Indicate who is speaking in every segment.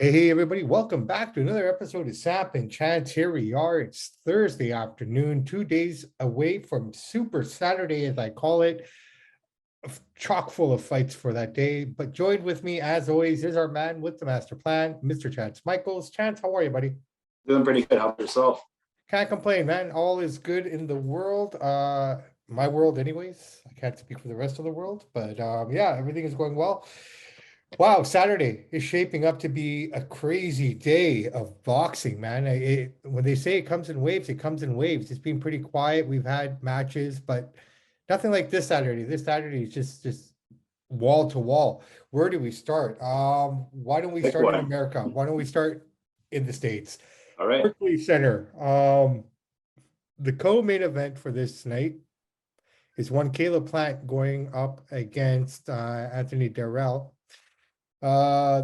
Speaker 1: Hey, everybody, welcome back to another episode of Samp&Chance. Here we are. It's Thursday afternoon, 2 days away from Super Saturday, as I call it, chock full of fights for that day. But joined with me, as always, is our man with the master plan, Mr. Chance Michaels. Chance, how are you, buddy?
Speaker 2: Doing pretty good. How about yourself?
Speaker 1: Can't complain, man. All is good in the world. My world, anyways. I can't speak for the rest of the world, but yeah, everything is going well. Wow, Saturday is shaping up to be a crazy day of boxing, man. When they say it comes in waves, it comes in waves. It's been pretty quiet. We've had matches, but nothing like this Saturday. This Saturday is just wall to wall. Where do we start? Why don't we
Speaker 2: Pick
Speaker 1: start in
Speaker 2: one.
Speaker 1: America? Why don't we start in the States?
Speaker 2: All right.
Speaker 1: Berkeley Center. The co-main event for this night is one Caleb Plant going up against Anthony Darrell.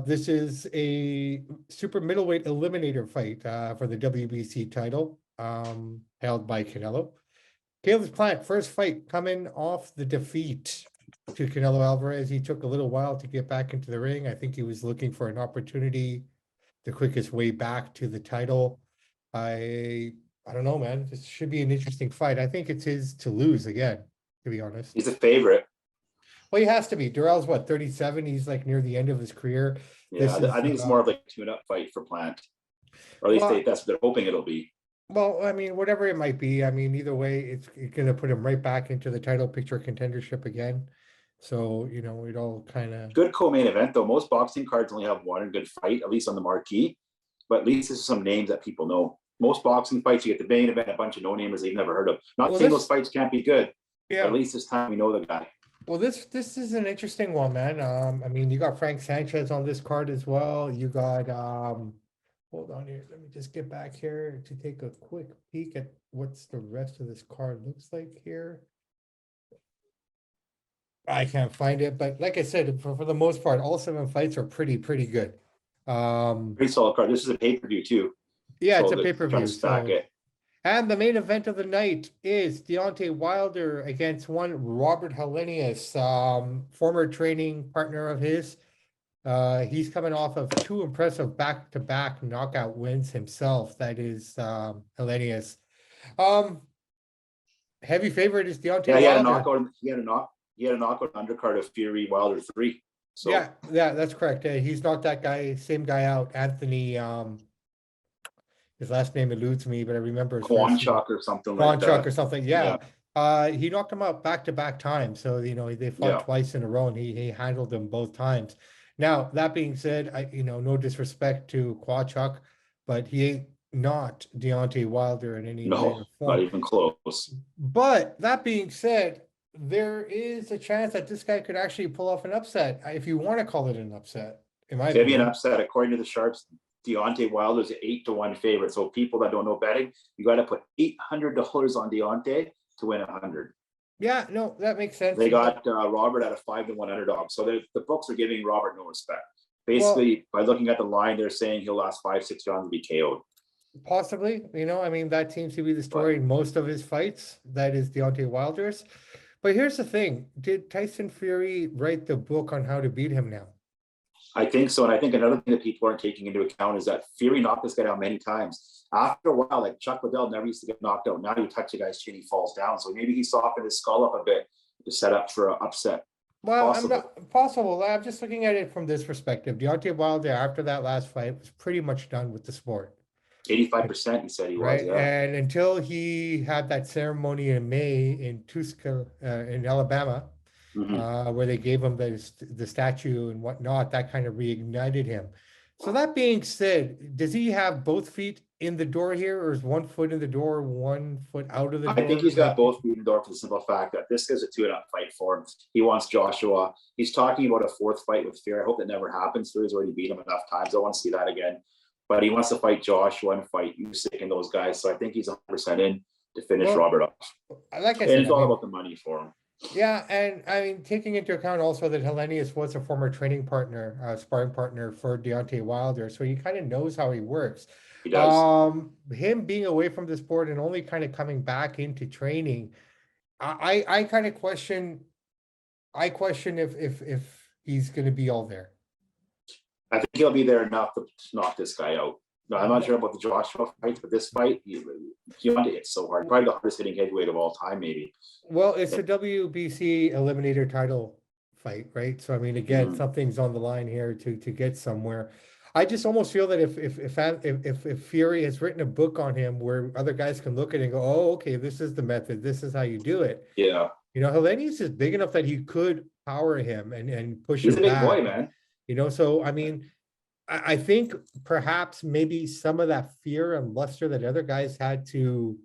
Speaker 1: This is a super middleweight eliminator fight for the WBC title, held by Canelo. Caleb Plant, first fight coming off the defeat to Canelo Alvarez. He took a little while to get back into the ring. I think he was looking for an opportunity, the quickest way back to the title. I don't know, man. This should be an interesting fight. I think it's his to lose again, to be honest.
Speaker 2: He's a favorite.
Speaker 1: Well, he has to be. Darrell's what, 37? He's like near the end of his career.
Speaker 2: Yeah, I think it's more of like a tune-up fight for Plant, or at least that's what they're hoping it'll be.
Speaker 1: Well, I mean, whatever it might be. I mean, either way, it's going to put him right back into the title picture contendership again. So, you know, it all kind of
Speaker 2: good co-main event though. Most boxing cards only have one good fight, at least on the marquee. But at least there's some names that people know. Most boxing fights, you get the main event, a bunch of no-namers they've never heard of. Not saying those fights can't be good, but at least this time we know the guy.
Speaker 1: Well, this is an interesting one, man. I mean, you got Frank Sanchez on this card as well. You got hold on here. Let me just get back here to take a quick peek at what's the rest of this card looks like here. I can't find it, but like I said, for the most part, all 7 fights are pretty good.
Speaker 2: Pretty solid card. This is a pay-per-view too.
Speaker 1: Yeah, so it's a pay-per-view.
Speaker 2: Stack it.
Speaker 1: And the main event of the night is Deontay Wilder against one Robert Helenius, former training partner of his. He's coming off of 2 impressive back-to-back knockout wins himself. That is Helenius. Heavy favorite is Deontay Wilder.
Speaker 2: He had a knockout undercard of Fury Wilder 3. So
Speaker 1: yeah, that's correct. He's knocked that guy, same guy out, Anthony. His last name eludes me, but I remember
Speaker 2: Kwanchuk or something like that.
Speaker 1: Kwanchuk or something. Yeah. He knocked him out back-to-back times. So, you know, they fought twice in a row and he handled them both times. Now, that being said, no disrespect to Kwanchuk, but he ain't not Deontay Wilder in any way or form.
Speaker 2: Not even close.
Speaker 1: But that being said, there is a chance that this guy could actually pull off an upset, if you want to call it an upset.
Speaker 2: Maybe an upset, according to the sharps. Deontay Wilder's an 8-1 favorite. So people that don't know betting, you got to put $800 on Deontay to win 100.
Speaker 1: Yeah, no, that makes sense.
Speaker 2: They got Robert at a 5-1 underdog. So the books are giving Robert no respect. Basically, by looking at the line, they're saying he'll last 5-6 rounds and be KO'd.
Speaker 1: Possibly, I mean, that seems to be the story in most of his fights. That is Deontay Wilder's. But here's the thing. Did Tyson Fury write the book on how to beat him now?
Speaker 2: I think so. And I think another thing that people aren't taking into account is that Fury knocked this guy down many times. After a while, like Chuck Liddell never used to get knocked out. Now you touch a guy's chin, he falls down. So maybe he softened his skull up a bit to set up for an upset.
Speaker 1: Well, possible. I'm just looking at it from this perspective. Deontay Wilder, after that last fight, was pretty much done with the sport.
Speaker 2: 85%, he said he was. Yeah.
Speaker 1: And until he had that ceremony in May in Tuska, in Alabama, where they gave him the statue and whatnot, that kind of reignited him. So that being said, does he have both feet in the door here, or is 1 foot in the door, 1 foot out of the door?
Speaker 2: I think he's got both feet in the door for the simple fact that this is a 2-and-up fight for him. He wants Joshua. He's talking about a 4th fight with Fury. I hope that never happens. Fury's already beat him enough times. I want to see that again. But he wants to fight Joshua and fight Usyk and those guys. So I think he's 100% in to finish Robert off.
Speaker 1: Like I said,
Speaker 2: and it's all about the money for him.
Speaker 1: Yeah, and I mean, taking into account also that Helenius was a former training partner, sparring partner for Deontay Wilder, so he kind of knows how he works.
Speaker 2: He does.
Speaker 1: Him being away from the sport and only kind of coming back into training, I kind of question. I question if he's going to be all there.
Speaker 2: I think he'll be there enough to knock this guy out. No, I'm not sure about the Joshua fights, but this fight, Deontay hits so hard. Probably the hardest hitting heavyweight of all time, maybe.
Speaker 1: Well, it's a WBC eliminator title fight, right? So I mean, again, something's on the line here to get somewhere. I just almost feel that if Fury has written a book on him where other guys can look at it and go, oh, okay, this is the method, this is how you do it.
Speaker 2: Yeah.
Speaker 1: You know, Helenius is big enough that he could power him and push
Speaker 2: He's
Speaker 1: him
Speaker 2: a big
Speaker 1: back.
Speaker 2: boy, man.
Speaker 1: You know, so I mean, I think perhaps maybe some of that fear and luster that other guys had to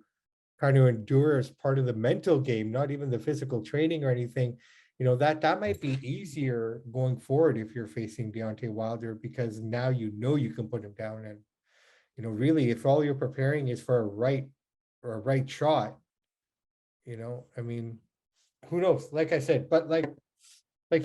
Speaker 1: kind of endure as part of the mental game, not even the physical training or anything, you know, that might be easier going forward if you're facing Deontay Wilder, because now you know you can put him down. And, you know, really, if all you're preparing is for a right shot, you know, I mean, who knows? Like I said, but like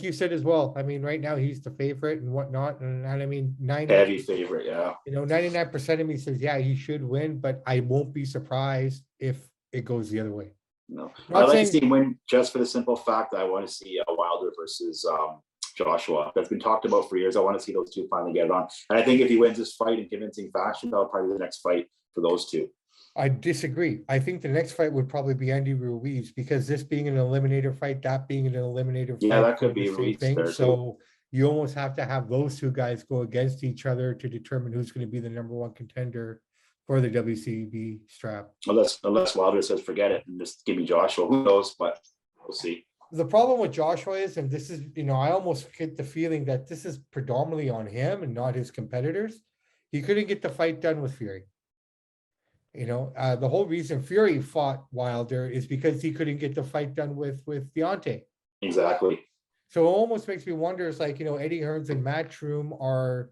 Speaker 1: you said as well, I mean, right now he's the favorite and whatnot. And I mean,
Speaker 2: heavy favorite, yeah.
Speaker 1: You know, 99% of me says, yeah, he should win, but I won't be surprised if it goes the other way.
Speaker 2: No,
Speaker 1: Not
Speaker 2: I'd like
Speaker 1: saying-
Speaker 2: to see him win just for the simple fact that I want to see Wilder versus Joshua. That's been talked about for years. I want to see those two finally get it on. And I think if he wins this fight in convincing fashion, that'll probably be the next fight for those two.
Speaker 1: I disagree. I think the next fight would probably be Andy Ruiz, because this being an eliminator fight, that being an eliminator fight.
Speaker 2: Yeah, that could
Speaker 1: the
Speaker 2: be
Speaker 1: same
Speaker 2: Ruiz
Speaker 1: thing.
Speaker 2: there, too.
Speaker 1: So you almost have to have those two guys go against each other to determine who's going to be the number one contender for the WCB strap.
Speaker 2: Unless Wilder says forget it and just give me Joshua. Who knows? But we'll see.
Speaker 1: The problem with Joshua is, and this is, you know, I almost get the feeling that this is predominantly on him and not his competitors. He couldn't get the fight done with Fury. You know, the whole reason Fury fought Wilder is because he couldn't get the fight done with Deontay.
Speaker 2: Exactly.
Speaker 1: So it almost makes me wonder, it's like, you know, Eddie Hearns and Matchroom are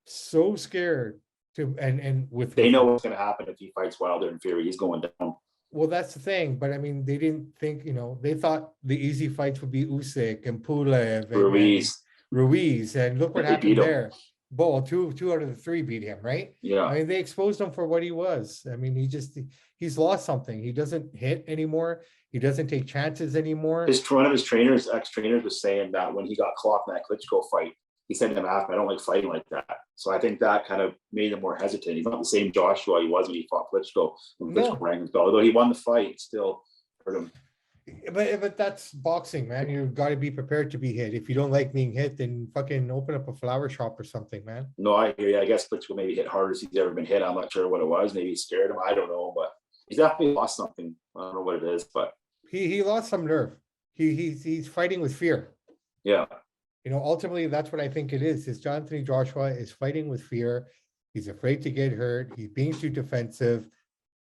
Speaker 1: so scared to, and with
Speaker 2: They know what's going to happen if he fights Wilder and Fury. He's going down.
Speaker 1: Well, that's the thing. But I mean, they didn't think, you know, they thought the easy fights would be Usyk and Pulev and Ruiz, and look what happened there. Well, two out of the three beat him, right?
Speaker 2: Yeah.
Speaker 1: I mean, they exposed him for what he was. I mean, he's lost something. He doesn't hit anymore. He doesn't take chances anymore.
Speaker 2: One of his trainers, ex-trainers, was saying that when he got clocked in that Klitschko fight, he said to him after, I don't like fighting like that. So I think that kind of made him more hesitant. He's not the same Joshua he was when he fought Klitschko. When Klitschko rang his bell. Although he won the fight, it still hurt him.
Speaker 1: But that's boxing, man. You've got to be prepared to be hit. If you don't like being hit, then fucking open up a flower shop or something, man.
Speaker 2: No, I hear you. I guess Klitschko maybe hit harder as he's ever been hit. I'm not sure what it was. Maybe he scared him. I don't know, but he's definitely lost something. I don't know what it is, but
Speaker 1: he lost some nerve. He's fighting with fear.
Speaker 2: Yeah.
Speaker 1: You know, ultimately, that's what I think it is. Anthony Joshua is fighting with fear. He's afraid to get hurt. He's being too defensive.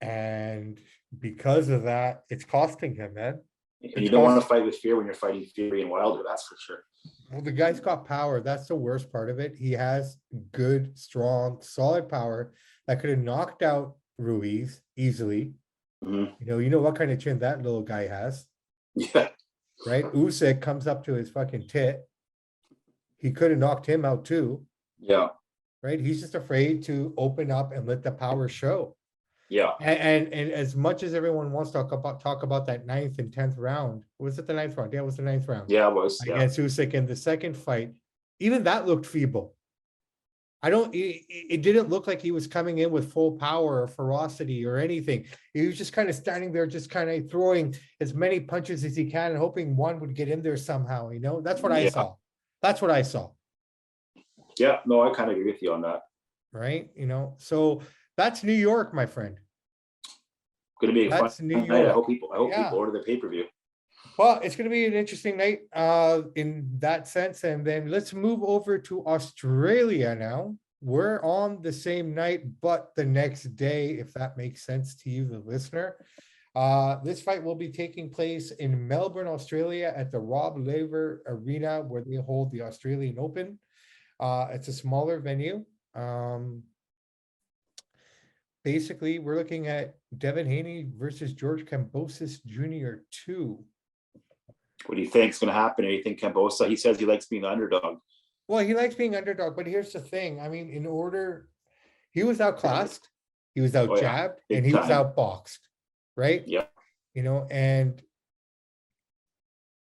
Speaker 1: And because of that, it's costing him, man.
Speaker 2: And you don't want to fight with fear when you're fighting Fury and Wilder, that's for sure.
Speaker 1: Well, the guy's got power. That's the worst part of it. He has good, strong, solid power that could have knocked out Ruiz easily.
Speaker 2: Mm-hmm.
Speaker 1: You know what kind of chin that little guy has.
Speaker 2: Yeah.
Speaker 1: Right? Usyk comes up to his fucking tit. He could have knocked him out too.
Speaker 2: Yeah.
Speaker 1: Right? He's just afraid to open up and let the power show.
Speaker 2: Yeah.
Speaker 1: And as much as everyone wants to talk about that 9th and 10th round, was it the 9th round? Yeah, it was the 9th round.
Speaker 2: Yeah, it was.
Speaker 1: Against Usyk in the second fight. Even that looked feeble. It didn't look like he was coming in with full power or ferocity or anything. He was just kind of standing there, just kind of throwing as many punches as he can and hoping one would get in there somehow, you know? That's what I saw. That's what I saw.
Speaker 2: Yeah, no, I kind of agree with you on that.
Speaker 1: Right? You know, so that's New York, my friend.
Speaker 2: Going to be a fun night. I hope people order the pay-per-view.
Speaker 1: Well, it's going to be an interesting night in that sense. And then let's move over to Australia now. We're on the same night, but the next day, if that makes sense to you, the listener. This fight will be taking place in Melbourne, Australia at the Rob Laver Arena, where they hold the Australian Open. It's a smaller venue. Basically, we're looking at Devin Haney versus George Kambosos Jr. 2.
Speaker 2: What do you think is going to happen? Do you think Kambosos, he says he likes being the underdog.
Speaker 1: Well, he likes being underdog, but here's the thing. I mean, he was outclassed, he was outjabbed, and he was outboxed, right?
Speaker 2: Yeah.
Speaker 1: You know, and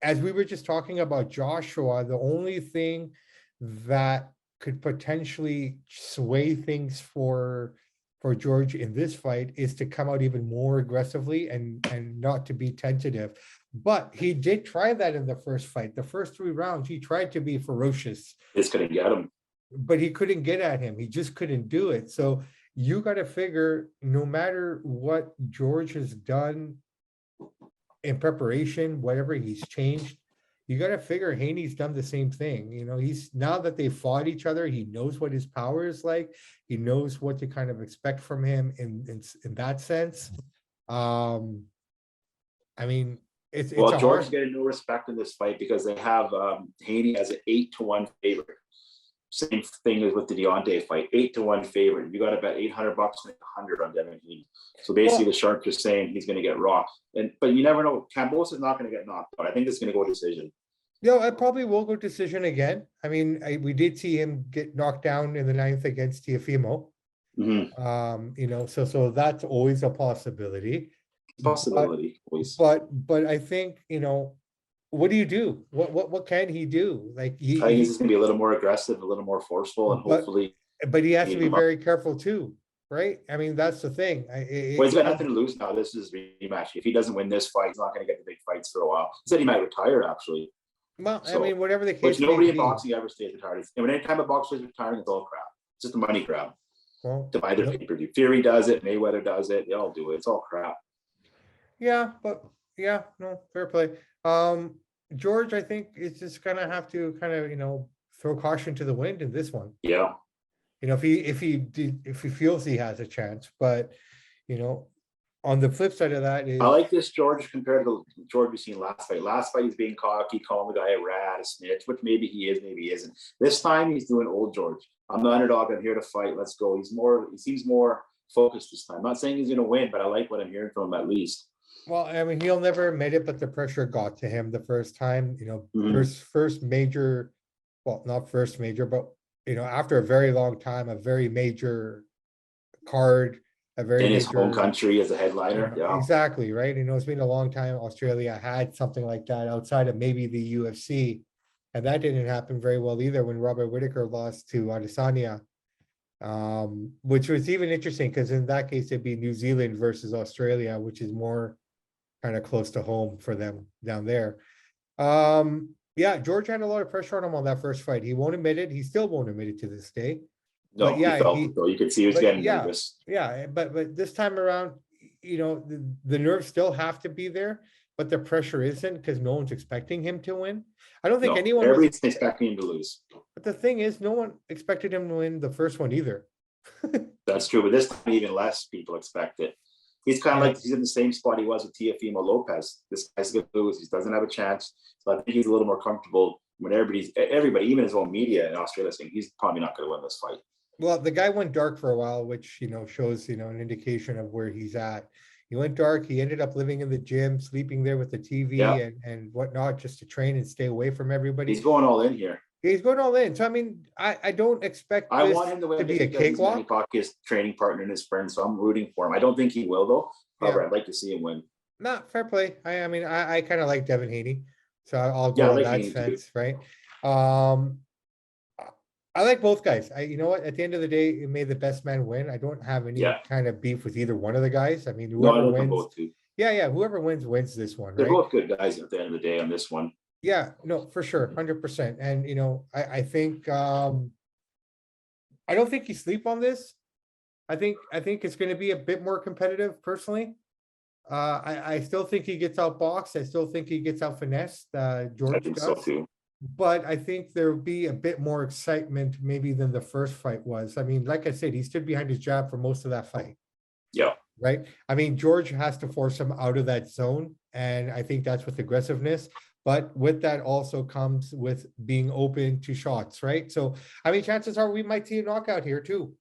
Speaker 1: as we were just talking about Joshua, the only thing that could potentially sway things for George in this fight is to come out even more aggressively and not to be tentative. But he did try that in the first fight. The first 3 rounds, he tried to be ferocious.
Speaker 2: It's gonna get him.
Speaker 1: But he couldn't get at him. He just couldn't do it. So you got to figure, no matter what George has done in preparation, whatever he's changed, you got to figure Haney's done the same thing. You know, he's, now that they fought each other, he knows what his power is like. He knows what to kind of expect from him in that sense. I mean, it's
Speaker 2: Well,
Speaker 1: a
Speaker 2: George is
Speaker 1: hard,
Speaker 2: getting no respect in this fight because they have Haney as an 8-1 favorite. Same thing as with the Deontay fight, 8-1 favorite. You got to bet $800 to make 100 on Devin Haney. So basically, the sharks are saying he's going to get rocked. But you never know. Kambosos is not going to get knocked out. I think it's going to go decision.
Speaker 1: no, I probably will go decision again. I mean, we did see him get knocked down in the 9th against Teofimo. You know, so that's always a possibility.
Speaker 2: Possibility, always.
Speaker 1: But I think, you know, what do you do? What can he do? Like
Speaker 2: I think he's just going to be a little more aggressive, a little more forceful, and hopefully.
Speaker 1: But he has to be very careful too, right? I mean, that's the thing.
Speaker 2: Well, he's got nothing to lose now. This is rematch. If he doesn't win this fight, he's not going to get the big fights for a while. He said he might retire, actually.
Speaker 1: Well,
Speaker 2: So,
Speaker 1: I mean, whatever the case
Speaker 2: which nobody in
Speaker 1: may be.
Speaker 2: boxing ever stays retired. And when anytime a boxer is retiring, it's all crap. It's just a money grab
Speaker 1: Well,
Speaker 2: to buy their pay-per-view. Fury does it, Mayweather does it, they all do it. It's all crap.
Speaker 1: yeah, but yeah, no, fair play. George, I think, is just gonna have to kind of, you know, throw caution to the wind in this one.
Speaker 2: Yeah.
Speaker 1: You know, if he feels he has a chance, but you know, on the flip side of that is,
Speaker 2: I like this George compared to the George we've seen last fight. Last fight he's being cocky, calling the guy a rat, a snitch, which maybe he is, maybe he isn't. This time he's doing old George. I'm the underdog, I'm here to fight, let's go. He seems more focused this time. I'm not saying he's gonna win, but I like what I'm hearing from him at least.
Speaker 1: well, I mean, he'll never admit it, but the pressure got to him the first time, you know, first major, well, not first major, but you know, after a very long time, a very major card, a very
Speaker 2: In his
Speaker 1: major
Speaker 2: home country as a headliner. Yeah.
Speaker 1: exactly, right? You know, it's been a long time Australia had something like that outside of maybe the UFC. And that didn't happen very well either when Robert Whittaker lost to Adesanya. Which was even interesting because in that case it'd be New Zealand versus Australia, which is more kind of close to home for them down there. Yeah, George had a lot of pressure on him on that first fight. He won't admit it. He still won't admit it to this day.
Speaker 2: No,
Speaker 1: But yeah,
Speaker 2: he felt it though. You could see he was getting
Speaker 1: yeah,
Speaker 2: nervous.
Speaker 1: yeah, but this time around, you know, the nerves still have to be there, but the pressure isn't because no one's expecting him to win. I don't think
Speaker 2: No,
Speaker 1: anyone was,
Speaker 2: everybody's expecting him to lose.
Speaker 1: but the thing is, no one expected him to win the first one either.
Speaker 2: That's true, but this time even less people expect it. He's kind of
Speaker 1: Yeah.
Speaker 2: like he's in the same spot he was with Teofimo Lopez. This guy's gonna lose. He doesn't have a chance. So I think he's a little more comfortable when everybody, even his own media in Australia, saying he's probably not going to win this fight.
Speaker 1: Well, the guy went dark for a while, which, you know, shows, you know, an indication of where he's at. He went dark. He ended up living in the gym, sleeping there with the TV
Speaker 2: Yeah.
Speaker 1: and whatnot, just to train and stay away from everybody.
Speaker 2: He's going all in here.
Speaker 1: He's going all in. So, I mean, I don't expect
Speaker 2: I
Speaker 1: this
Speaker 2: want him to win
Speaker 1: to be a
Speaker 2: because he's Manny
Speaker 1: cakewalk.
Speaker 2: Pacquiao's training partner and his friend, so I'm rooting for him. I don't think he will though. However,
Speaker 1: Yeah.
Speaker 2: I'd like to see him win.
Speaker 1: Not fair play. I mean, I kind of like Devin Haney, so I'll
Speaker 2: Yeah, I
Speaker 1: go on
Speaker 2: like
Speaker 1: that
Speaker 2: Haney too.
Speaker 1: sense, right? I like both guys. You know what? At the end of the day, it made the best man win. I don't have any
Speaker 2: Yeah.
Speaker 1: kind of beef with either one of the guys. I mean,
Speaker 2: No, I
Speaker 1: whoever
Speaker 2: like them
Speaker 1: wins,
Speaker 2: both too.
Speaker 1: yeah, whoever wins this one,
Speaker 2: They're
Speaker 1: right?
Speaker 2: both good guys at the end of the day on this one.
Speaker 1: Yeah, no, for sure, 100%. And you know, I think I don't think you sleep on this. I think it's going to be a bit more competitive, personally. I still think he gets outboxed. I still think he gets out finessed.
Speaker 2: I
Speaker 1: George
Speaker 2: think
Speaker 1: does.
Speaker 2: so too.
Speaker 1: But I think there'll be a bit more excitement maybe than the first fight was. I mean, like I said, he stood behind his jab for most of that fight,
Speaker 2: Yeah.
Speaker 1: right? I mean, George has to force him out of that zone, and I think that's with aggressiveness. But with that also comes with being open to shots, right? So, I mean, chances are we might see a knockout here too.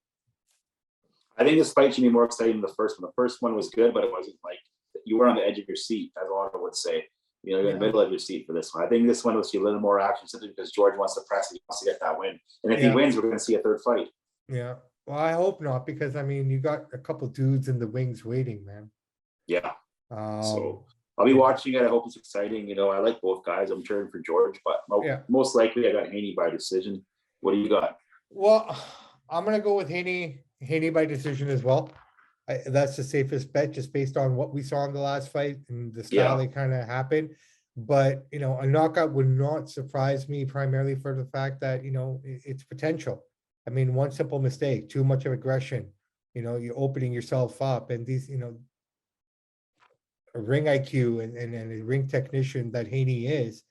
Speaker 2: I think this fight should be more exciting than the first one. The first one was good, but it wasn't like you were on the edge of your seat, as a lot of would say. You know, you're in the middle of your seat for this one. I think this one will see a little more action simply because George wants to press. He wants to get that win. And if he wins, we're going to see a third fight.
Speaker 1: Yeah. Well, I hope not, because I mean, you got a couple dudes in the wings waiting, man.
Speaker 2: Yeah. So I'll be watching it. I hope it's exciting. You know, I like both guys. I'm cheering for George, but most likely I got Haney by decision. What do you got?
Speaker 1: Well, I'm gonna go with Haney by decision as well. That's the safest bet, just based on what we saw in the last fight and the style
Speaker 2: Yeah,
Speaker 1: they kind of happened. But, a knockout would not surprise me, primarily for the fact that, it's potential. I mean, one simple mistake, too much of aggression, you're opening yourself up, and these, a ring IQ and a ring technician that Haney is,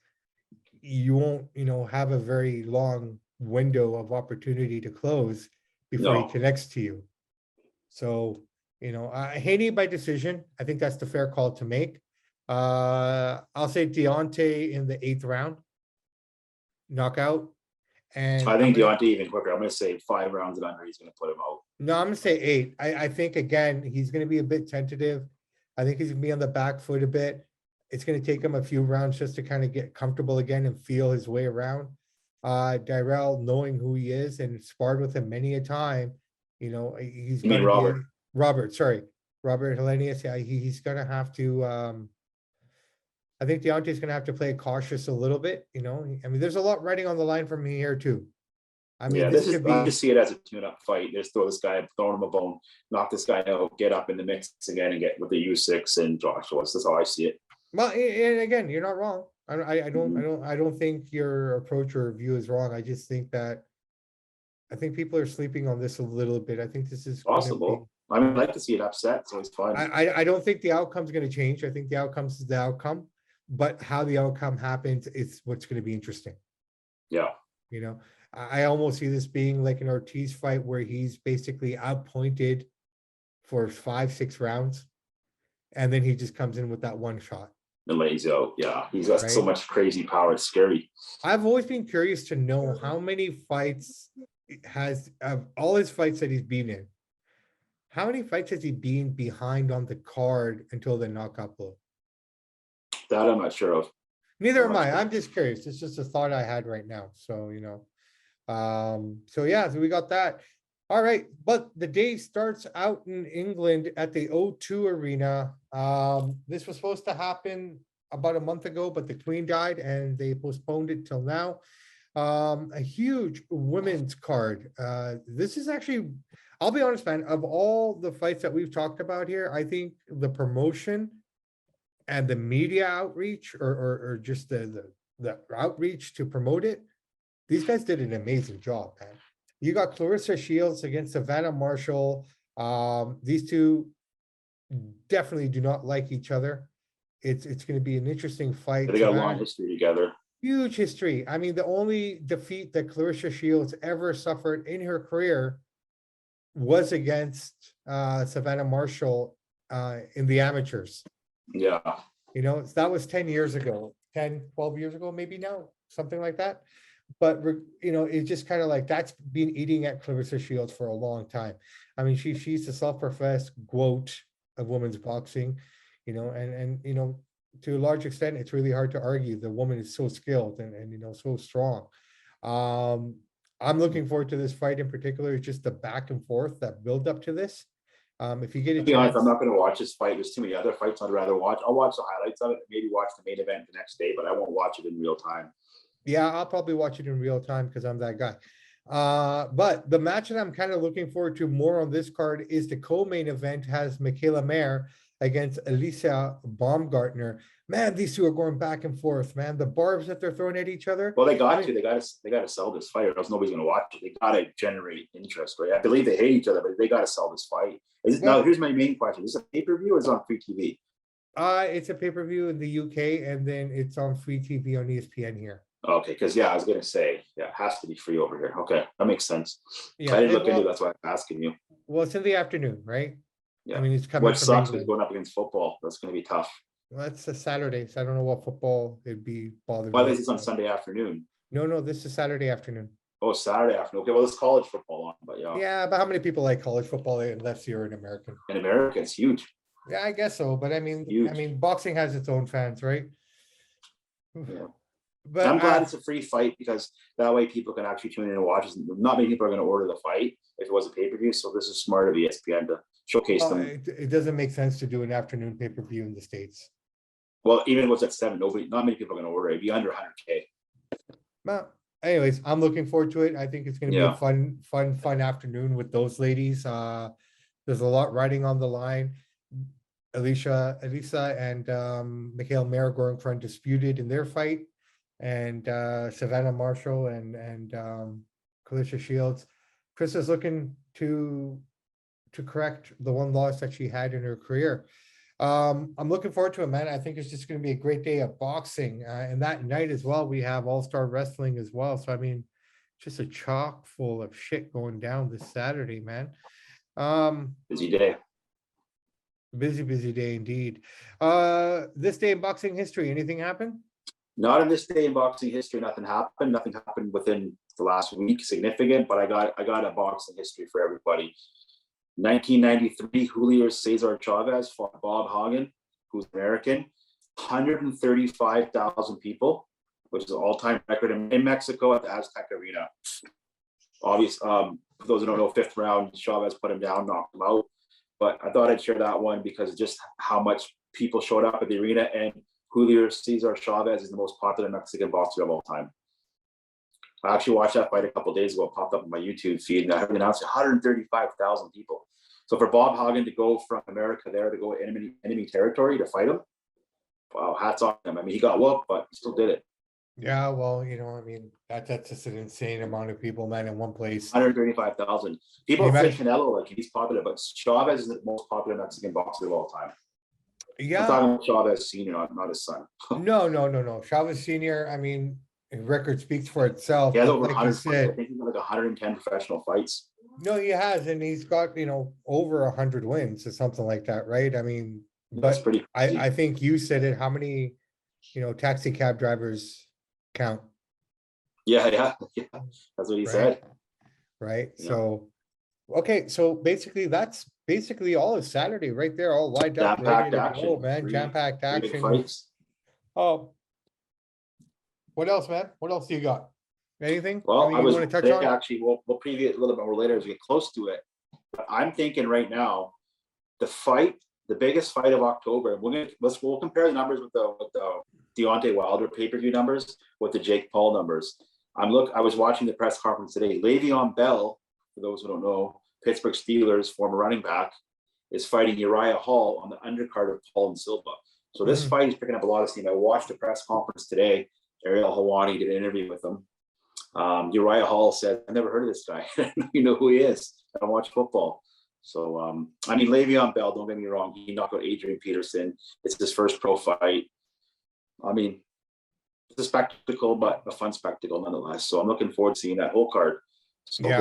Speaker 1: you won't, have a very long window of opportunity to close before he
Speaker 2: no,
Speaker 1: connects to you. So, Haney by decision, I think that's the fair call to make. I'll say Deontay in the 8th round, knockout. And
Speaker 2: I think Deontay even quicker. I'm going to say 5 rounds and under. He's going to put him out.
Speaker 1: no, I'm gonna say 8. I think, again, he's gonna be a bit tentative. I think he's gonna be on the back foot a bit. It's gonna take him a few rounds just to kind of get comfortable again and feel his way around. Direll, knowing who he is and sparred with him many a time, he's
Speaker 2: You mean
Speaker 1: gonna
Speaker 2: Robert?
Speaker 1: be Robert, sorry, Robert Helenius. Yeah, he's gonna have to. I think Deontay's gonna have to play cautious a little bit. I mean, there's a lot riding on the line from here too. I mean,
Speaker 2: Yeah,
Speaker 1: this
Speaker 2: this is,
Speaker 1: could
Speaker 2: I
Speaker 1: be.
Speaker 2: just see it as a tune-up fight. Just throw this guy, throw him a bone, knock this guy out, get up in the mix again, and get with the U6 and Joshua. That's how I see it.
Speaker 1: Well, and again, you're not wrong.
Speaker 2: Mhm.
Speaker 1: I don't think your approach or view is wrong. I just think that I think people are sleeping on this a little bit. I think this is gonna be.
Speaker 2: Possible. I mean, I'd like to see it upset, so it's fun.
Speaker 1: I don't think the outcome's gonna change. I think the outcome's the outcome, but how the outcome happens is what's gonna be interesting.
Speaker 2: Yeah,
Speaker 1: You know, I almost see this being like an Ortiz fight where he's basically outpointed for 5, 6 rounds, and then he just comes in with that one shot,
Speaker 2: the lays out. Yeah, he's got so
Speaker 1: right?
Speaker 2: much crazy power. It's scary.
Speaker 1: I've always been curious to know how many fights has of all his fights that he's been in. How many fights has he been behind on the card until the knockout blow?
Speaker 2: That I'm not sure of.
Speaker 1: Neither
Speaker 2: I'm
Speaker 1: am
Speaker 2: not
Speaker 1: I.
Speaker 2: sure.
Speaker 1: I'm just curious. It's just a thought I had right now. So, so yeah, so we got that. All right, but the day starts out in England at the O2 Arena. This was supposed to happen about a month ago, but the Queen died and they postponed it till now. A huge women's card. This is actually, I'll be honest, man, of all the fights that we've talked about here, I think the promotion and the media outreach or just the outreach to promote it, these guys did an amazing job, man. You got CLARESSA Shields against Savannah Marshall. These two definitely do not like each other. It's going to be an interesting fight.
Speaker 2: They got a long
Speaker 1: Savannah,
Speaker 2: history together.
Speaker 1: huge history. I mean, the only defeat that CLARESSA Shields ever suffered in her career was against Savannah Marshall in the amateurs.
Speaker 2: Yeah,
Speaker 1: That was 10 years ago, 10, 12 years ago, maybe now, something like that. But it's just kind of like that's been eating at CLARESSA Shields for a long time. I mean, she's a self-professed GOAT of women's boxing, and to a large extent, it's really hard to argue. The woman is so skilled and so strong. I'm looking forward to this fight in particular. It's just the back and forth that build up to this. If you get a
Speaker 2: to be honest, I'm
Speaker 1: chance,
Speaker 2: not going to watch this fight. There's too many other fights I'd rather watch. I'll watch the highlights of it, maybe watch the main event the next day, but I won't watch it in real time.
Speaker 1: yeah, I'll probably watch it in real time because I'm that guy. But the match that I'm kind of looking forward to more on this card is the co-main event has Michaela Mayer against Alicia Baumgartner. Man, these two are going back and forth, man. The barbs that they're throwing at each other.
Speaker 2: Well, they
Speaker 1: I
Speaker 2: got
Speaker 1: mean,
Speaker 2: to. They got to sell this fight, or else nobody's going to watch it. They got to generate interest, right? I believe they hate each other, but they got to sell this fight. Now,
Speaker 1: well,
Speaker 2: here's my main question: is this a pay-per-view or is it on free TV?
Speaker 1: it's a pay-per-view in the UK, and then it's on free TV on ESPN here.
Speaker 2: Okay, because I was going to say, it has to be free over here. Okay, that makes sense.
Speaker 1: Yeah,
Speaker 2: I didn't
Speaker 1: and
Speaker 2: look into it, that's why I'm asking you.
Speaker 1: well, it's in the afternoon, right?
Speaker 2: Yeah.
Speaker 1: I mean, it's coming
Speaker 2: What
Speaker 1: from
Speaker 2: sucks is
Speaker 1: England.
Speaker 2: going up against football. That's going to be tough.
Speaker 1: Well, that's a Saturday, so I don't know what football it'd be bothered
Speaker 2: Why
Speaker 1: with.
Speaker 2: is this on Sunday afternoon?
Speaker 1: No, this is Saturday afternoon.
Speaker 2: Oh, Saturday afternoon. Okay, well, it's college football on, but yeah.
Speaker 1: Yeah, but how many people like college football unless you're an American?
Speaker 2: In America, it's huge.
Speaker 1: Yeah, I guess so. But I
Speaker 2: Huge.
Speaker 1: mean, boxing has its own fans, right?
Speaker 2: Yeah.
Speaker 1: But
Speaker 2: I'm glad it's a free fight because that way people can actually tune in and watch. Not many people are going to order the fight if it was a pay-per-view. So this is smart of ESPN to showcase them.
Speaker 1: it doesn't make sense to do an afternoon pay-per-view in the States.
Speaker 2: Well, even if it was at 7, not many people are going to order it. It'd be under 100K.
Speaker 1: Well, anyways, I'm looking forward to it. I think it's gonna be a
Speaker 2: Yeah.
Speaker 1: fun afternoon with those ladies. There's a lot riding on the line. Elisa and Mikhail Marigor for undisputed in their fight, and Savannah Marshall and CLARESSA Shields. Chris is looking to correct the one loss that she had in her career. I'm looking forward to it, man. I think it's just going to be a great day of boxing, and that night as well, we have All-Star Wrestling as well. So I mean, just a chock full of shit going down this Saturday, man.
Speaker 2: Busy day.
Speaker 1: Busy day indeed. This day in boxing history, anything happen?
Speaker 2: Not in this day in boxing history. Nothing happened. Nothing happened within the last week significant, but I got a boxing history for everybody. 1993, Julio Cesar Chavez fought Bob Hagen, who's American. 135,000 people, which is an all-time record in Mexico at the Aztec Arena. Obvious, for those who don't know, 5th round, Chavez put him down, knocked him out. But I thought I'd share that one because of just how much people showed up at the arena, and Julio Cesar Chavez is the most popular Mexican boxer of all time. I actually watched that fight a couple of days ago. It popped up on my YouTube feed, and I heard it announced 135,000 people. So for Bob Hagen to go from America there to go enemy territory to fight him, wow, hats off to him. I mean, he got whooped, but he still did it.
Speaker 1: Yeah, well, I mean, that's just an insane amount of people, man, in one place.
Speaker 2: 135,000 people say Canelo, like he's popular, but Chavez is the most popular Mexican boxer of all time.
Speaker 1: Yeah,
Speaker 2: I'm talking about Chavez Senior, not his son.
Speaker 1: No. Chavez Senior, I mean, his record speaks for itself.
Speaker 2: He has
Speaker 1: but
Speaker 2: over
Speaker 1: like
Speaker 2: 100.
Speaker 1: you said,
Speaker 2: I think he's got like 110 professional fights.
Speaker 1: no, he has, and he's got over 100 wins or something like that, right? I mean,
Speaker 2: That's
Speaker 1: but
Speaker 2: pretty crazy.
Speaker 1: I think you said it. How many taxi cab drivers count?
Speaker 2: Yeah, that's what he said.
Speaker 1: Right.
Speaker 2: Yeah.
Speaker 1: So, okay. So basically, that's basically all of Saturday right there, all lined up, ready
Speaker 2: Jam-packed
Speaker 1: to
Speaker 2: action.
Speaker 1: go, man. Jam-packed
Speaker 2: Three big
Speaker 1: action.
Speaker 2: fights.
Speaker 1: Oh, what else, man? What else do you got? Anything?
Speaker 2: Well,
Speaker 1: you want to touch on?
Speaker 2: Actually, we'll preview it a little bit more later as we get close to it. But I'm thinking right now, the biggest fight of October. We'll compare the numbers with the Deontay Wilder pay-per-view numbers with the Jake Paul numbers. I was watching the press conference today. Le'Veon Bell, for those who don't know, Pittsburgh Steelers former running back, is fighting Uriah Hall on the undercard of Paul and Silva. So this fight is picking up a lot of steam. I watched the press conference today. Ariel Helwani did an interview with him. Uriah Hall said, "I never heard of this guy. You know who he is? I don't watch football." So, I mean, Le'Veon Bell, don't get me wrong. He knocked out Adrian Peterson. It's his first pro fight. I mean, it's a spectacle, but a fun spectacle nonetheless. So I'm looking forward to seeing that whole card. So
Speaker 1: Yeah,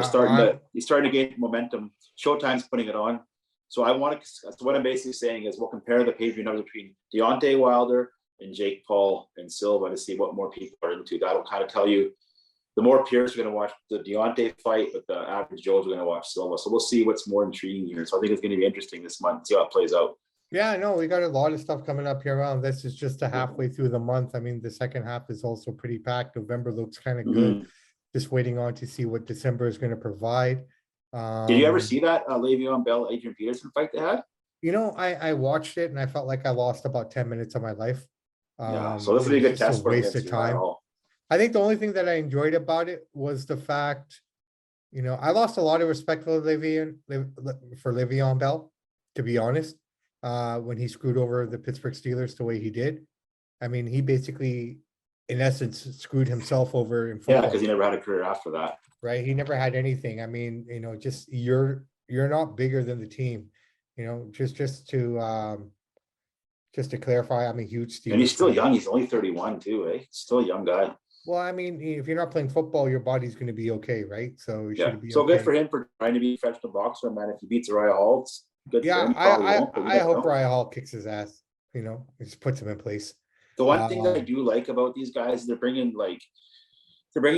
Speaker 2: he's starting to gain momentum. Showtime's putting it on. So what I'm basically saying is we'll compare the pay-per-view numbers between Deontay Wilder and Jake Paul and Silva to see what more people are into. That'll kind of tell you. The more peers are going to watch the Deontay fight, but the average Joes are going to watch Silva. So we'll see what's more intriguing here. So I think it's going to be interesting this month, see how it plays out.
Speaker 1: Yeah, no, we got a lot of stuff coming up here around. This is just halfway through the month. I mean, the second half is also pretty packed. November looks kind of good. Just waiting on to see what December is going to provide.
Speaker 2: Did you ever see that Le'Veon Bell, Adrian Peterson fight they had?
Speaker 1: I watched it and I felt like I lost about 10 minutes of my life.
Speaker 2: Yeah, so this will be a good test for
Speaker 1: waste of time. I think the only thing that I enjoyed about it was the fact, I lost a lot of respect for Le'Veon Bell, to be honest, when he screwed over the Pittsburgh Steelers the way he did. I mean, he basically, in essence, screwed himself over in football.
Speaker 2: Yeah, because he never had a career after that.
Speaker 1: Right? He never had anything. I mean, just you're not bigger than the team. Just to clarify, I'm a huge Steelers.
Speaker 2: And he's still young. He's only 31 too, eh? Still a young guy.
Speaker 1: Well, I mean, if you're not playing football, your body's going to be okay, right? So
Speaker 2: yeah, so good for him for trying to be a professional boxer, man. If he beats Uriah Hall, it's good.
Speaker 1: Yeah, I hope Uriah Hall kicks his ass. Just puts him in place.
Speaker 2: The one thing that I do like about these guys, they're bringing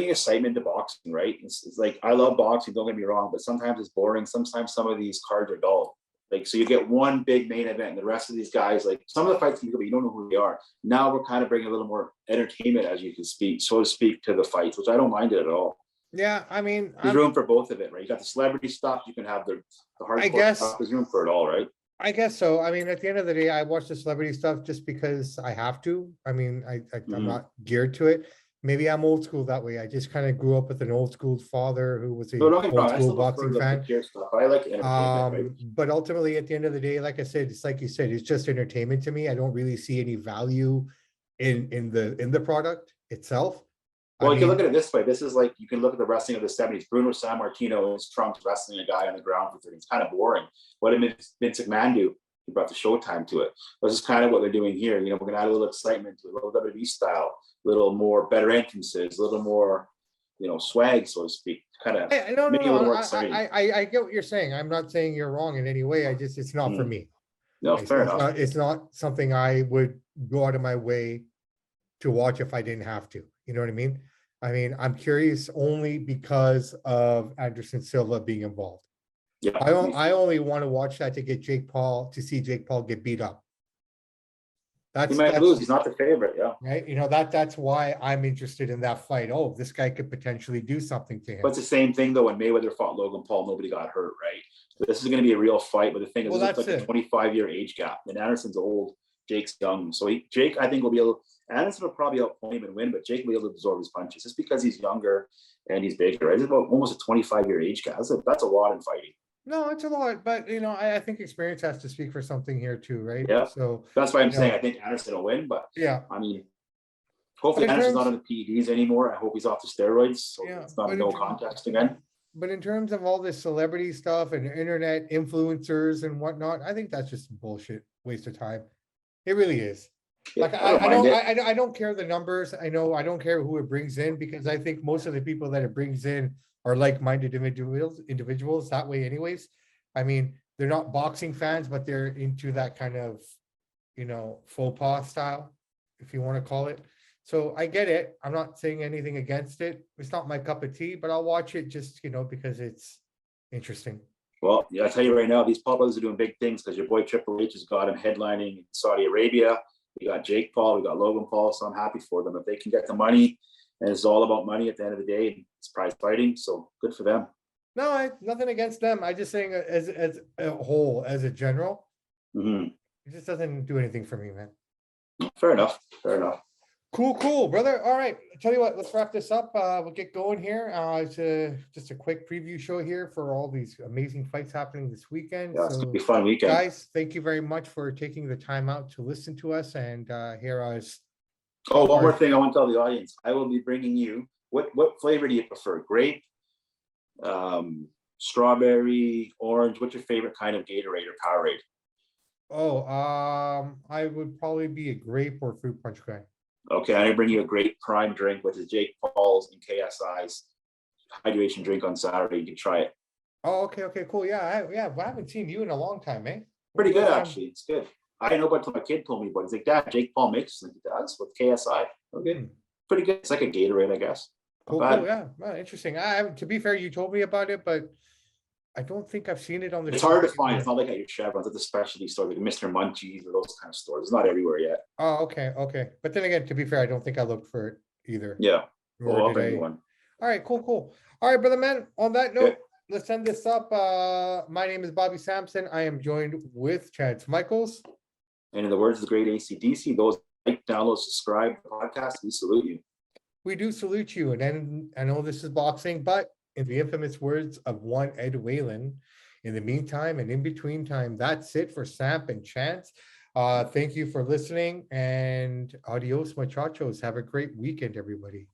Speaker 2: excitement to boxing, right? It's like, I love boxing. Don't get me wrong, but sometimes it's boring. Sometimes some of these cards are dull. Like, so you get one big main event and the rest of these guys, like some of the fights, but you don't know who they are. Now we're kind of bringing a little more entertainment, as you can speak, so to speak, to the fights, which I don't mind it at all.
Speaker 1: Yeah, I mean,
Speaker 2: there's room for both of it, right? You got the celebrity stuff, you can have the hardcore stuff. There's room for it all, right?
Speaker 1: I guess so. I mean, at the end of the day, I watch the celebrity stuff just because I have to. I mean, I'm not geared to it. maybe I'm old school that way. I just kind of grew up with an old school father who was a
Speaker 2: No, don't get me
Speaker 1: old
Speaker 2: wrong. I
Speaker 1: school
Speaker 2: still look for
Speaker 1: boxing
Speaker 2: the
Speaker 1: fan.
Speaker 2: pure stuff. I like entertainment, right?
Speaker 1: But ultimately, at the end of the day, like I said, it's like you said, it's just entertainment to me. I don't really see any value in the product itself.
Speaker 2: Well,
Speaker 1: I
Speaker 2: you can look
Speaker 1: mean,
Speaker 2: at it this way. This is like, you can look at the wrestling of the 70s. Bruno Sammartino in his trunks wrestling a guy on the ground for 30. It's kind of boring. What did Vince McMahon do? He brought the Showtime to it. This is kind of what they're doing here. You know, we're going to add a little excitement to it, a little WWE style, a little more better entrances, a little more, you know, swag, so to speak. Kind of
Speaker 1: no,
Speaker 2: make it a little more
Speaker 1: I,
Speaker 2: exciting.
Speaker 1: I get what you're saying. I'm not saying you're wrong in any way. It's not for me.
Speaker 2: No, fair enough.
Speaker 1: It's not something I would go out of my way to watch if I didn't have to. You know what I mean? I mean, I'm curious only because of Anderson Silva being involved.
Speaker 2: Yeah,
Speaker 1: I only want to watch that to see Jake Paul get beat up.
Speaker 2: He might lose. He's not the favorite. Yeah.
Speaker 1: Right. You know, that's why I'm interested in that fight. Oh, this guy could potentially do something to him.
Speaker 2: But it's the same thing though. When Mayweather fought Logan Paul, nobody got hurt, right? So this is going to be a real fight. But the thing is,
Speaker 1: Well,
Speaker 2: it's like
Speaker 1: that's
Speaker 2: a 25-year age gap. And Anderson's old, Jake's young. So Jake, I think, will be able. Anderson will probably outpoint him and win, but Jake will be able to absorb his punches just because he's younger and he's bigger. Right? It's about almost a 25-year age gap. That's a lot in fighting.
Speaker 1: No, it's a lot, but you know, I think experience has to speak for something here too, right?
Speaker 2: Yeah.
Speaker 1: So
Speaker 2: that's why I'm saying I think Anderson will win, but
Speaker 1: yeah,
Speaker 2: I mean, hopefully Anderson's not on the PEDs anymore. I hope he's off the steroids, so it's not a no contest again.
Speaker 1: But in terms of all this celebrity stuff and internet influencers and whatnot, I think that's just bullshit, waste of time. It really is.
Speaker 2: Yeah,
Speaker 1: Like I don't care the numbers. I don't care who it brings in, because I think most of the people that it brings in are like-minded individuals that way anyways. I mean, they're not boxing fans, but they're into that kind of, you know, faux pas style, if you want to call it. So I get it. I'm not saying anything against it. It's not my cup of tea, but I'll watch it just, you know, because it's interesting.
Speaker 2: Well, yeah, I tell you right now, these Paul brothers are doing big things because your boy Triple H has got him headlining in Saudi Arabia. We got Jake Paul, we got Logan Paul, so I'm happy for them. If they can get the money, and it's all about money at the end of the day, it's prize fighting, so good for them.
Speaker 1: No, nothing against them. I just saying as a whole, as a general, it just doesn't do anything for me, man.
Speaker 2: Fair enough. Fair enough.
Speaker 1: Cool, brother. All right, I'll tell you what, let's wrap this up. We'll get going here. It's just a quick preview show here for all these amazing fights happening this weekend.
Speaker 2: Yeah, it's gonna be a fun weekend.
Speaker 1: Guys, thank you very much for taking the time out to listen to us and hear us.
Speaker 2: Oh, one more thing I want to tell the audience. I will be bringing you, what flavor do you prefer? Grape, strawberry, orange? What's your favorite kind of Gatorade or Powerade?
Speaker 1: Oh, I would probably be a grape or fruit punch guy.
Speaker 2: Okay, I'm gonna bring you a great prime drink, which is Jake Paul's and KSI's hydration drink on Saturday. You can try it.
Speaker 1: Oh, okay, cool. Yeah, I haven't seen you in a long time, eh?
Speaker 2: Pretty good, actually. It's good. I didn't know about it until my kid told me, but he's like, Dad, Jake Paul makes it. He does with KSI. Okay, pretty good. It's like a Gatorade, I guess.
Speaker 1: Cool, yeah, well, interesting. To be fair, you told me about it, but I don't think I've seen it on the.
Speaker 2: It's hard to find. It's not like at your Chevrons, at the specialty store, like Mr. Munchies or those kind of stores. It's not everywhere yet.
Speaker 1: Oh, okay. But then again, to be fair, I don't think I looked for it either.
Speaker 2: Yeah. Well, I'll bring you one.
Speaker 1: All right, cool. All right, brother man. On that note, let's end this up. My name is Bobby Sampson. I am joined with Chance Michaels. And in the words of the great AC/DC, those like, download, subscribe to the podcast, we salute you. We do salute you. And then I know this is boxing, but in the infamous words of one Ed Whalen, in the meantime and in between time, that's it for Samp&Chance. Thank you for listening, and adios, muchachos. Have a great weekend, everybody.